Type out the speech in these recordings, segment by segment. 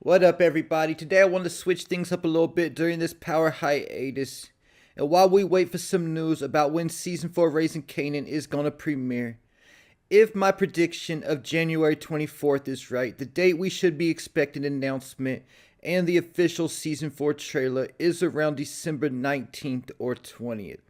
What up, everybody? Today I want to switch things up a little bit during this power hiatus. And while we wait for some news about when Season 4 Raising Kanan is gonna premiere, if my prediction of January 24th is right, the date we should be expecting an announcement and the official Season 4 trailer is around December 19th or 20th.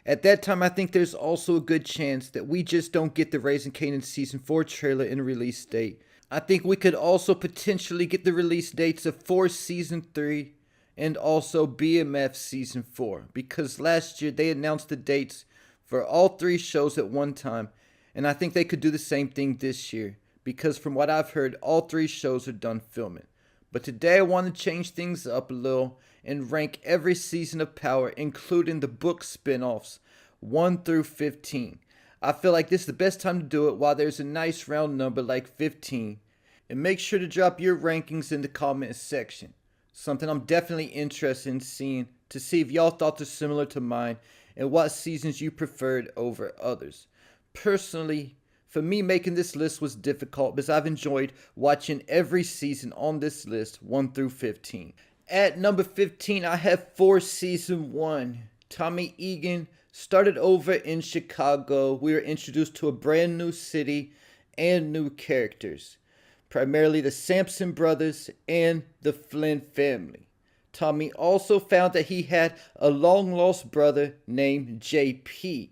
At that time, I think there's also a good chance that we just don't get the Raising Kanan Season 4 trailer and release date. I think we could also potentially get the release dates of Force Season 3 and also BMF Season 4, because last year they announced the dates for all three shows at one time, and I think they could do the same thing this year, because from what I've heard, all three shows are done filming. But today I want to change things up a little and rank every season of Power, including the book spin-offs 1 through 15. I feel like this is the best time to do it while there's a nice round number like 15. And make sure to drop your rankings in the comments section. Something I'm definitely interested in seeing, to see if y'all thoughts are similar to mine and what seasons you preferred over others. Personally, for me, making this list was difficult because I've enjoyed watching every season on this list 1 through 15. At number 15, I have Force Season 1. Tommy Egan started over in Chicago. We were introduced to a brand new city and new characters, primarily the Sampson brothers and the Flynn family. Tommy also found that he had a long-lost brother named JP,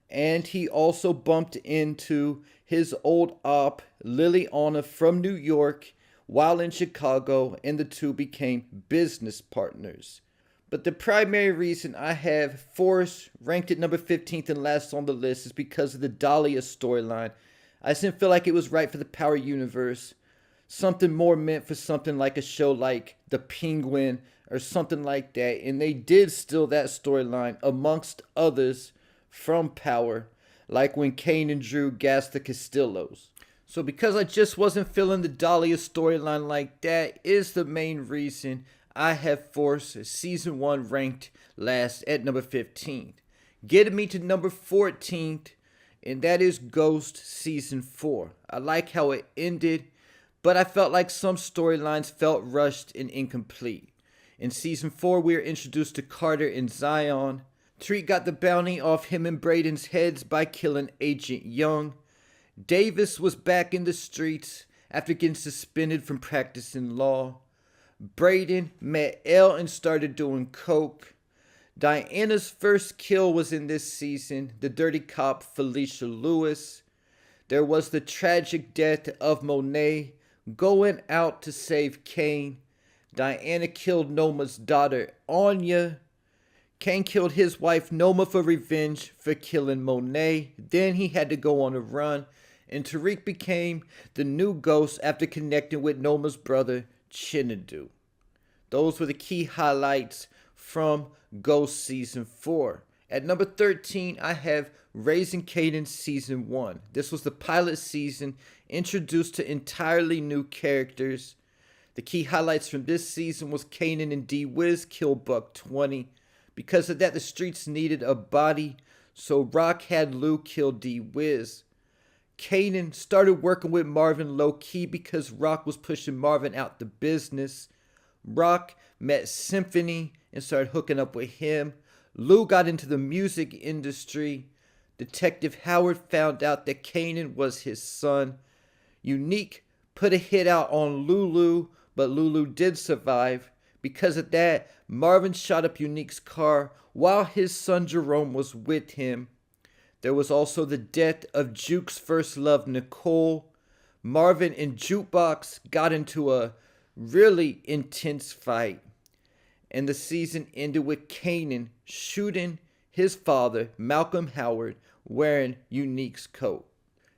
and he also bumped into his old op, Liliana, from New York while in Chicago, and the two became business partners. But the primary reason I have Force ranked at number 15th and last on the list is because of the Dahlia storyline. I just didn't feel like it was right for the Power universe. Something more meant for something like a show like The Penguin or something like that. And they did steal that storyline amongst others from Power, like when Kane and Drew gassed the Castillos. So because I just wasn't feeling the Dahlia storyline like that is the main reason I have Force Season 1 ranked last at number 15th. Getting me to number 14th, and that is Ghost Season 4. I like how it ended, but I felt like some storylines felt rushed and incomplete. In Season 4, we are introduced to Carter and Zion. Treat got the bounty off him and Braden's heads by killing Agent Young. Davis was back in the streets after getting suspended from practicing law. Braden met Elle and started doing coke. Diana's first kill was in this season, the dirty cop Felicia Lewis. There was the tragic death of Monet going out to save Kane. Diana killed Noma's daughter, Anya. Kane killed his wife, Noma, for revenge for killing Monet. Then he had to go on a run, and Tariq became the new ghost after connecting with Noma's brother, Chinadu. Those were the key highlights from Ghost Season 4. At number 13, I have Raising Kanan Season 1. This was the pilot season, introduced to entirely new characters. The key highlights from this season was Kanan and D-Wiz kill Buck 20. Because of that, the streets needed a body, so Rock had Lou kill D-Wiz. Kanan started working with Marvin low-key because Rock was pushing Marvin out the business. Rock met Symphony and started hooking up with him. Lou got into the music industry. Detective Howard found out that Kanan was his son. Unique put a hit out on Lulu, but Lulu did survive. Because of that, Marvin shot up Unique's car while his son Jerome was with him. There was also the death of Juke's first love, Nicole. Marvin and Jukebox got into a really intense fight. And the season ended with Kanan shooting his father, Malcolm Howard, wearing Unique's coat.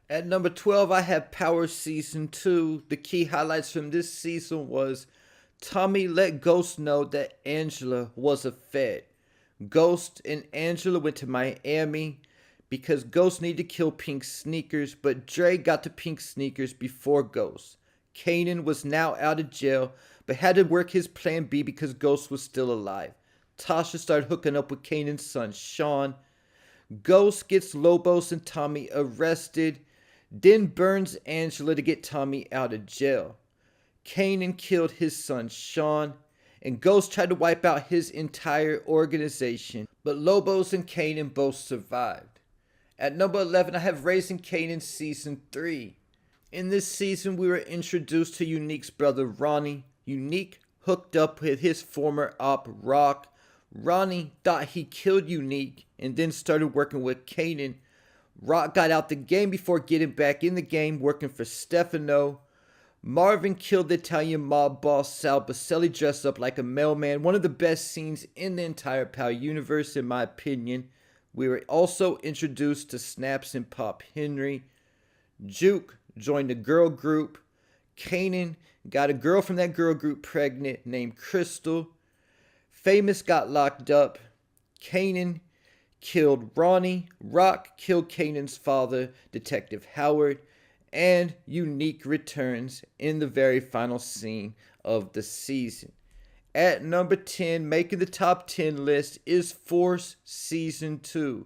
At number 12, I have Power Season 2. The key highlights from this season was Tommy let Ghost know that Angela was a Fed. Ghost and Angela went to Miami because Ghost needed to kill Pink Sneakers, but Dre got to Pink Sneakers before Ghost. Kanan was now out of jail, but had to work his plan B because Ghost was still alive. Tasha started hooking up with Kanan's son, Sean. Ghost gets Lobos and Tommy arrested, then burns Angela to get Tommy out of jail. Kanan killed his son Sean, and Ghost tried to wipe out his entire organization, but Lobos and Kanan both survived. At number 11, I have Raising Kanan Season 3. In this season, we were introduced to Unique's brother Ronnie. Unique hooked up with his former op Rock. Ronnie thought he killed Unique and then started working with Kanan. Rock got out the game before getting back in the game working for Stefano. Marvin killed the Italian mob boss Sal Baselli dressed up like a mailman. One of the best scenes in the entire POW universe in my opinion. We were also introduced to Snaps and Pop Henry. Juke joined a girl group. Kanan got a girl from that girl group pregnant named Crystal. Famous got locked up. Kanan killed Ronnie. Rock killed Kanan's father, Detective Howard. And Unique returns in the very final scene of the season. At number 10, making the top 10 list, is Force Season 2.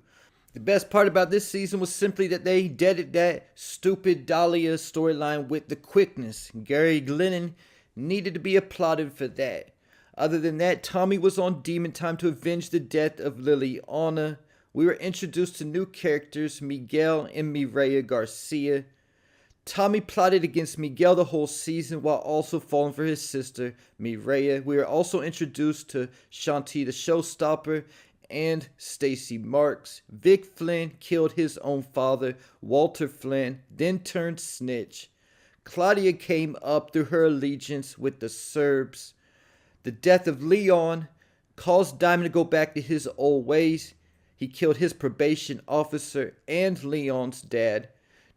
The best part about this season was simply that they deaded that stupid Dahlia storyline with the quickness. Gary Glennon needed to be applauded for that. Other than that, Tommy was on demon time to avenge the death of Liliana. We were introduced to new characters, Miguel and Mireya Garcia. Tommy plotted against Miguel the whole season while also falling for his sister, Mireya. We were also introduced to Shanti the Showstopper and Stacy Marks. Vic Flynn killed his own father, Walter Flynn, then turned snitch. Claudia came up through her allegiance with the Serbs. The death of Leon caused Diamond to go back to his old ways. He killed his probation officer and Leon's dad.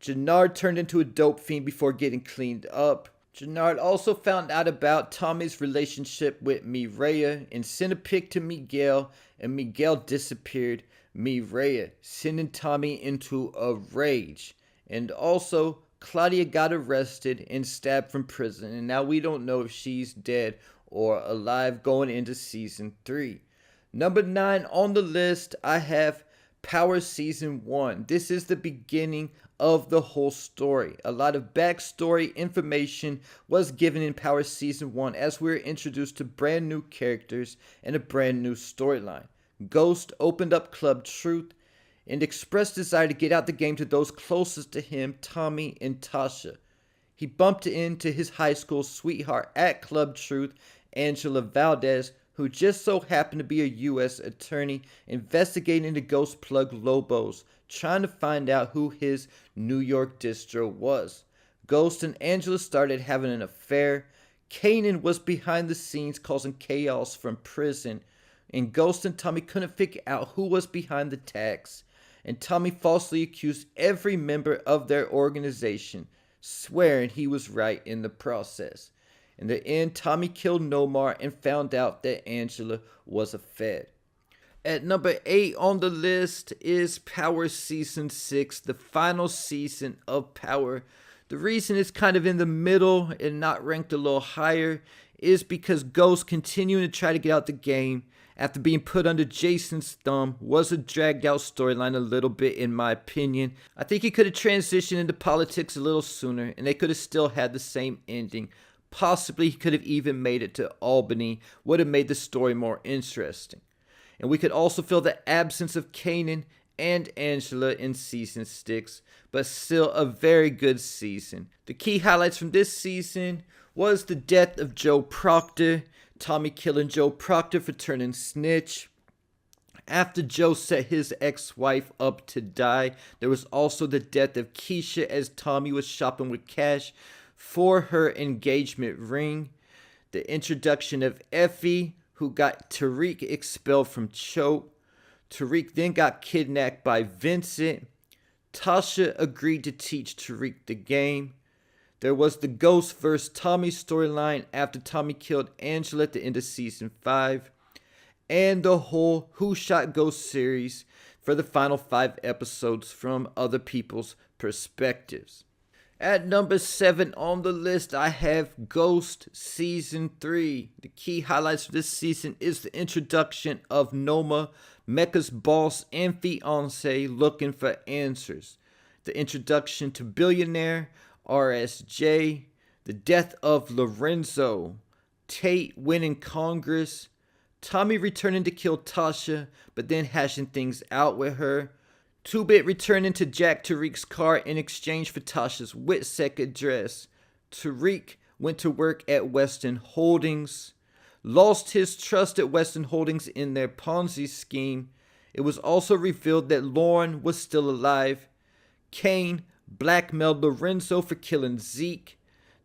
Gennard turned into a dope fiend before getting cleaned up. Gennard also found out about Tommy's relationship with Mireya and sent a pic to Miguel, and Miguel disappeared Mireya, sending Tommy into a rage. And also, Claudia got arrested and stabbed from prison, and now we don't know if she's dead or alive going into Season 3. Number 9 on the list, I have Power Season 1. This is the beginning of the whole story. A lot of backstory information was given in Power Season 1 as we were introduced to brand new characters and a brand new storyline. Ghost opened up Club Truth and expressed desire to get out the game to those closest to him, Tommy and Tasha. He bumped into his high school sweetheart at Club Truth, Angela Valdez, who just so happened to be a U.S. attorney investigating the Ghost Plug Lobos, trying to find out who his New York distro was. Ghost and Angela started having an affair. Kanan was behind the scenes causing chaos from prison, and Ghost and Tommy couldn't figure out who was behind the attacks, and Tommy falsely accused every member of their organization, swearing he was right in the process. In the end, Tommy killed Nomar and found out that Angela was a Fed. At number 8 on the list is Power Season 6, the final season of Power. The reason it's kind of in the middle and not ranked a little higher is because Ghost continuing to try to get out the game after being put under Jason's thumb was a dragged out storyline a little bit in my opinion. I think he could have transitioned into politics a little sooner and they could have still had the same ending. Possibly he could have even made it to Albany, would have made the story more interesting. And we could also feel the absence of Kanan and Angela in Season 6, but still a very good season. The key highlights from this season was the death of Joe Proctor, Tommy killing Joe Proctor for turning snitch. After Joe set his ex-wife up to die, there was also the death of Keisha as Tommy was shopping with cash for her engagement ring. The introduction of Effie, who got Tariq expelled from Choke. Tariq then got kidnapped by Vincent. Tasha agreed to teach Tariq the game. There was the Ghost vs. Tommy storyline after Tommy killed Angela at the end of Season 5. And the whole Who Shot Ghost series for the final 5 episodes from other people's perspectives. At number 7 on the list, I have Ghost Season 3. The key highlights for this season is the introduction of Noma, Mecha's boss and fiance, looking for answers. The introduction to Billionaire, RSJ, the death of Lorenzo, Tate winning Congress, Tommy returning to kill Tasha, but then hashing things out with her, 2-Bit returning to Jack Tariq's car in exchange for Tasha's Witsec address. Tariq went to work at Weston Holdings, lost his trust at Weston Holdings in their Ponzi scheme. It was also revealed that Lauren was still alive. Kane blackmailed Lorenzo for killing Zeke.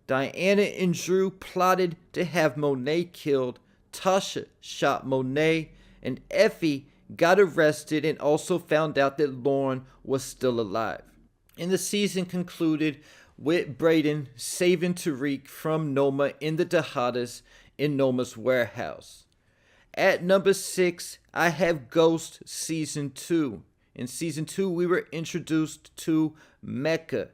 Diana and Drew plotted to have Monet killed. Tasha shot Monet, and Effie got arrested and also found out that Lauren was still alive. And the season concluded with Brayden saving Tariq from Noma in the Tejadas in Noma's warehouse. At number 6, I have Ghost Season 2. In Season 2, we were introduced to Mecca.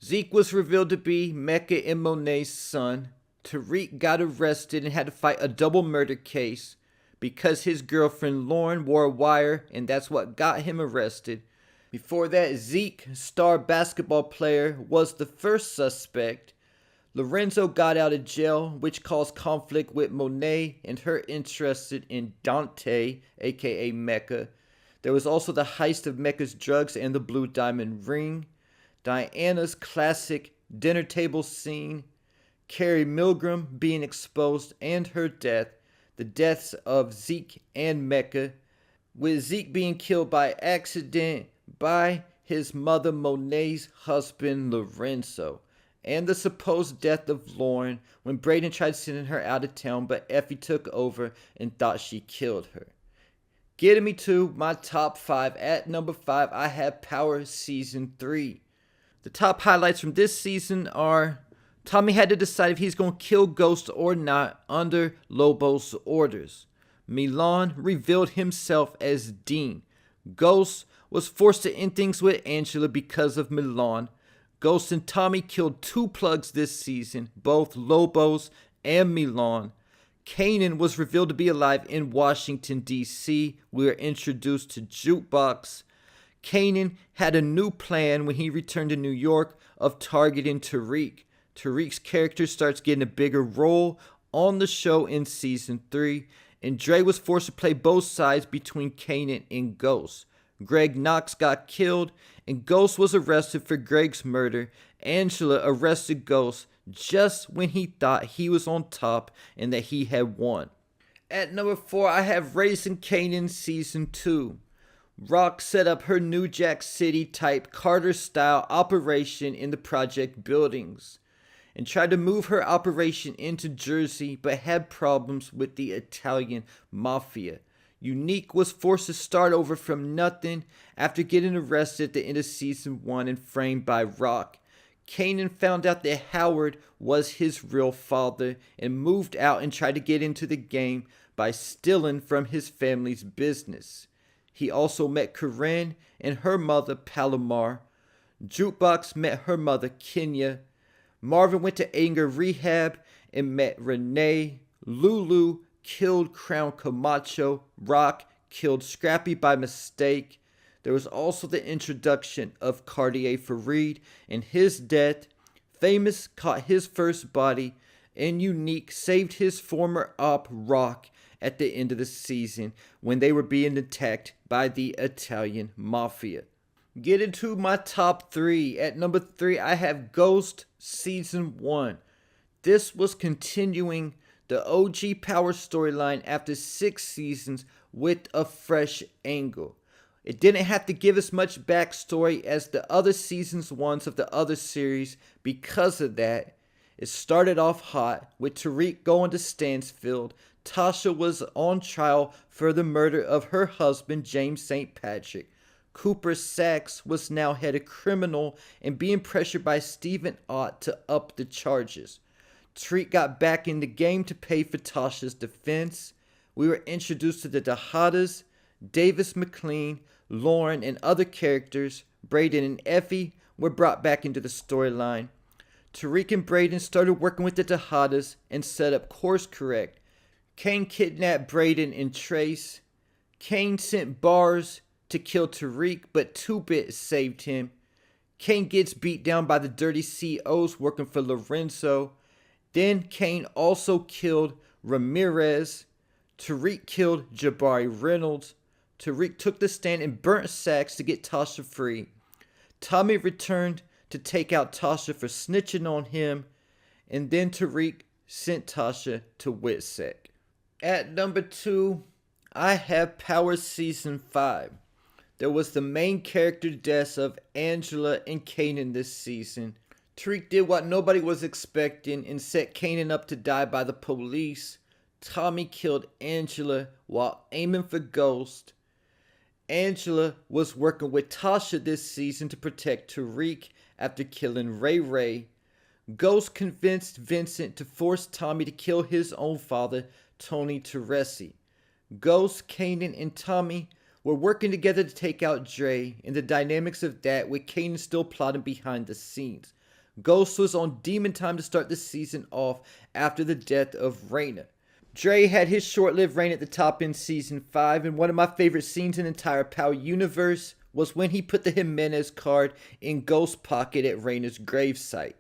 Zeke was revealed to be Mecca and Monet's son. Tariq got arrested and had to fight a double murder case because his girlfriend Lauren wore a wire, and that's what got him arrested. Before that, Zeke, star basketball player, was the first suspect. Lorenzo got out of jail, which caused conflict with Monet and her interested in Dante, aka Mecca. There was also the heist of Mecca's drugs and the blue diamond ring. Diana's classic dinner table scene. Carrie Milgram being exposed and her death. The deaths of Zeke and Mecca, with Zeke being killed by accident by his mother Monet's husband Lorenzo, and the supposed death of Lauren when Brayden tried sending her out of town, but Effie took over and thought she killed her. Getting me to my top 5. At number 5, I have Power Season 3. The top highlights from this season are Tommy had to decide if he's going to kill Ghost or not under Lobo's orders. Milan revealed himself as Dean. Ghost was forced to end things with Angela because of Milan. Ghost and Tommy killed 2 plugs this season, both Lobos and Milan. Kanan was revealed to be alive in Washington, D.C. We were introduced to Jukebox. Kanan had a new plan when he returned to New York of targeting Tariq. Tariq's character starts getting a bigger role on the show in Season 3, and Dre was forced to play both sides between Kanan and Ghost. Greg Knox got killed, and Ghost was arrested for Greg's murder. Angela arrested Ghost just when he thought he was on top and that he had won. At number 4, I have Raising Kanan Season 2. Rock set up her New Jack City type Carter-style operation in the project buildings and tried to move her operation into Jersey, but had problems with the Italian mafia. Unique was forced to start over from nothing after getting arrested at the end of Season 1 and framed by Rock. Kanan found out that Howard was his real father and moved out and tried to get into the game by stealing from his family's business. He also met Corinne and her mother Palomar. Jukebox met her mother Kenya. Marvin went to anger rehab and met Renee. Lulu killed Crown Camacho. Rock killed Scrappy by mistake. There was also the introduction of Cartier Farid and his death. Famous caught his first body, and Unique saved his former op Rock at the end of the season when they were being attacked by the Italian mafia. Get into my top 3. At number 3, I have Ghost Season 1. This was continuing the OG Power storyline after 6 seasons with a fresh angle. It didn't have to give us much backstory as the other seasons ones of the other series. Because of that, it started off hot with Tariq going to Stansfield. Tasha was on trial for the murder of her husband, James St. Patrick. Cooper Sachs was now head of criminal and being pressured by Stephen Ott to up the charges. Tariq got back in the game to pay for Tasha's defense. We were introduced to the Tejadas, Davis McLean, Lauren, and other characters. Brayden and Effie were brought back into the storyline. Tariq and Brayden started working with the Tejadas and set up Course Correct. Kane kidnapped Brayden and Trace. Kane sent Bars to kill Tariq, but 2-Bit saved him. Kane gets beat down by the dirty COs working for Lorenzo. Then Kane also killed Ramirez. Tariq killed Jabari Reynolds. Tariq took the stand and burnt Sachs to get Tasha free. Tommy returned to take out Tasha for snitching on him. And then Tariq sent Tasha to Witsec. At number 2, I have Power Season 5. There was the main character deaths of Angela and Kanan this season. Tariq did what nobody was expecting and set Kanan up to die by the police. Tommy killed Angela while aiming for Ghost. Angela was working with Tasha this season to protect Tariq after killing Ray Ray. Ghost convinced Vincent to force Tommy to kill his own father, Tony Teresi. Ghost, Kanan, and Tommy were working together to take out Dre, and the dynamics of that with Kanan still plotting behind the scenes. Ghost was on demon time to start the season off after the death of Raina. Dre had his short-lived reign at the top in Season 5, and one of my favorite scenes in the entire Power universe was when he put the Jimenez card in Ghost's pocket at Raina's gravesite.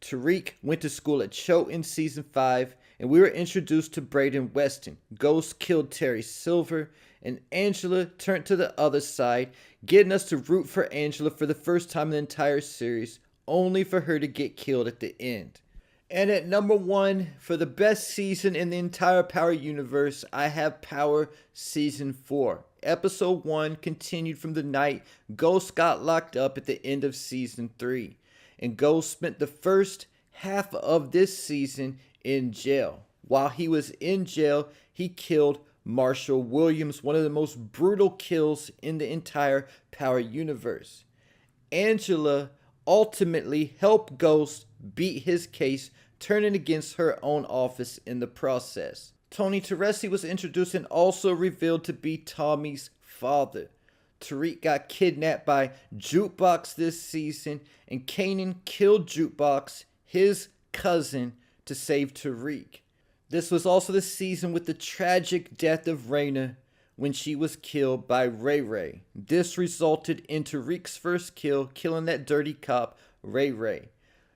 Tariq went to school at Choate in Season 5, and we were introduced to Braden Weston. Ghost killed Terry Silver, and Angela turned to the other side, getting us to root for Angela for the first time in the entire series, only for her to get killed at the end. And at number 1, for the best season in the entire Power universe, I have Power Season 4. Episode 1 continued from the night Ghost got locked up at the end of Season 3. And Ghost spent the first half of this season in jail. While he was in jail, he killed Marshall Williams, one of the most brutal kills in the entire Power universe. Angela ultimately helped Ghost beat his case, turning against her own office in the process. Tony Teresi was introduced and also revealed to be Tommy's father. Tariq got kidnapped by Jukebox this season, and Kanan killed Jukebox, his cousin, to save Tariq. This was also the season with the tragic death of Raina when she was killed by Ray Ray. This resulted in Tariq's first kill, killing that dirty cop, Ray Ray.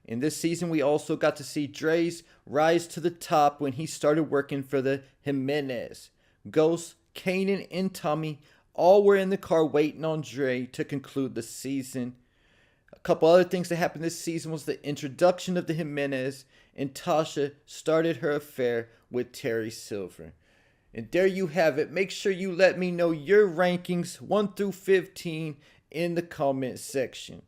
In this season, we also got to see Dre's rise to the top when he started working for the Jimenez. Ghost, Kanan, and Tommy all were in the car waiting on Dre to conclude the season. A couple other things that happened this season was the introduction of the Jimenez, and Tasha started her affair with Terry Silver. And there you have it. Make sure you let me know your rankings 1 through 15 in the comment section.